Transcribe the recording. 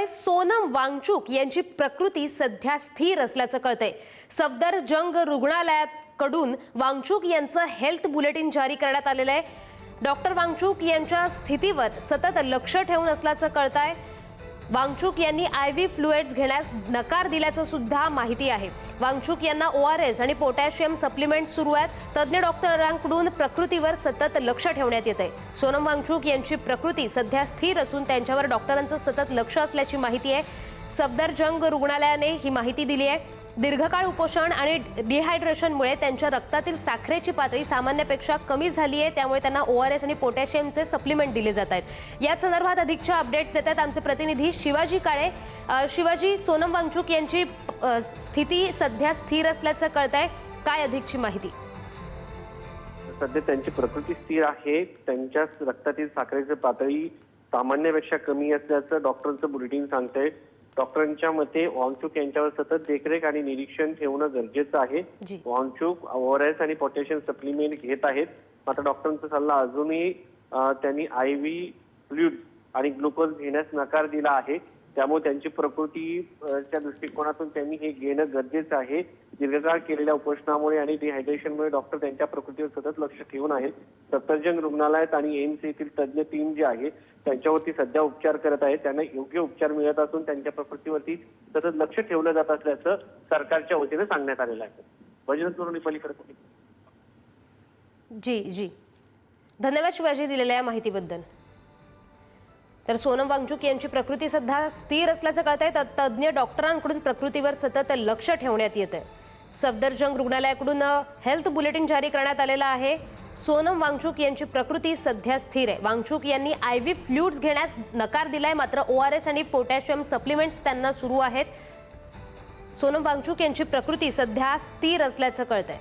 त्यामुळे सोनम वांगचुक यांची प्रकृती सध्या स्थिर असल्याचं कळतंय। सफदरजंग रुग्णालयाकडून वांगचुक यांचं हेल्थ बुलेटिन जारी करण्यात आलेलं आहे। डॉक्टर वांगचुक यांच्या स्थितीवर सतत लक्ष ठेवून असल्याचं कळतंय। वांगचुक यांनी IV फ्लुइड्स घेण्यास नकार दिल्याचं सुद्धा माहिती आहे। वांगचुक यांना ORS आणि पोटॅशियम सप्लिमेंट सुरू आहेत। तज्ञ डॉक्टरांकडून प्रकृतीवर सतत लक्ष ठेवण्यात येतंय। सोनम वांगचुक यांची प्रकृती सध्या स्थिर असून त्यांच्यावर डॉक्टरांचं सतत लक्ष असल्याची माहिती आहे। सफदरजंग रुग्णालयाने ही माहिती दिली आहे। दीर्घकाळ उपोषण आणि डिहायड्रेशनमुळे त्यांच्या रक्तातील साखरेची पातळी सामान्यपेक्षा कमी झाली आहे, त्यामुळे त्यांना ORS आणि पोटॅशियमचे सप्लिमेंट दिले जात आहेत। या संदर्भात अधिकच्या अपडेट्स देत आहेत आमचे प्रतिनिधी शिवाजी काळे। शिवाजी, सोनम वांगचुक यांची स्थिती सध्या स्थिर असल्याचं कळतंय, काय अधिकची माहिती? सध्या त्यांची प्रकृती स्थिर आहे। त्यांच्या रक्तातील साखरेची पातळी सामान्यपेक्षा कमी असल्याचं डॉक्टरांचं बुलेटिन सांगतंय। डॉक्टरांच्या मते वांगचुक यांच्यावर सतत देखरेख आणि निरीक्षण ठेवणं गरजेचं आहे। वांगचुक ORS आणि पोटॅशियम सप्लिमेंट घेत आहेत, मात्र डॉक्टरांचा सल्ला अजूनही त्यांनी IV फ्लुइड्स आणि ग्लुकोज घेण्यास नकार दिला आहे। त्यामुळे त्यांची प्रकृतीच्या दृष्टिकोनातून त्यांनी हे घेणं गरजेचं आहे। दीर्घकाळ केलेल्या उपोषणामुळे आणि डिहायड्रेशनमुळे डॉक्टर त्यांच्या प्रकृतीवर सतत लक्ष ठेवून आहेत। सफदरजंग रुग्णालयात आणि एम्स येथील तज्ञ टीम जी आहे त्यांच्यावरती सध्या उपचार करत आहे। त्यांना योग्य उपचार मिळत असून त्यांच्या प्रकृतीवरती सतत लक्ष ठेवलं जात असल्याचं सरकारच्या वतीने सांगण्यात आलेलं आहे। वजनपुरवणी पलीकडे जी धन्यवाद शिवाजी दिलेल्या माहितीबद्दल। तर सोनम वांगचुक यांची प्रकृती सध्या स्थिर असल्याचं कळतंय। तज्ञ डॉक्टरांकडून प्रकृतीवर सतत लक्ष ठेवण्यात येतंय। सफदरजंग रुग्णालयाकडून हेल्थ बुलेटिन जारी करण्यात आलेलं आहे। सोनम वांगचुक यांची प्रकृती सध्या स्थिर आहे। वांगचुक यांनी IV फ्लुइड्स घेण्यास नकार दिलाय, मात्र ORS आणि पोटॅशियम सप्लिमेंट्स त्यांना सुरू आहेत। सोनम वांगचुक यांची प्रकृती सध्या स्थिर असल्याचं कळतंय।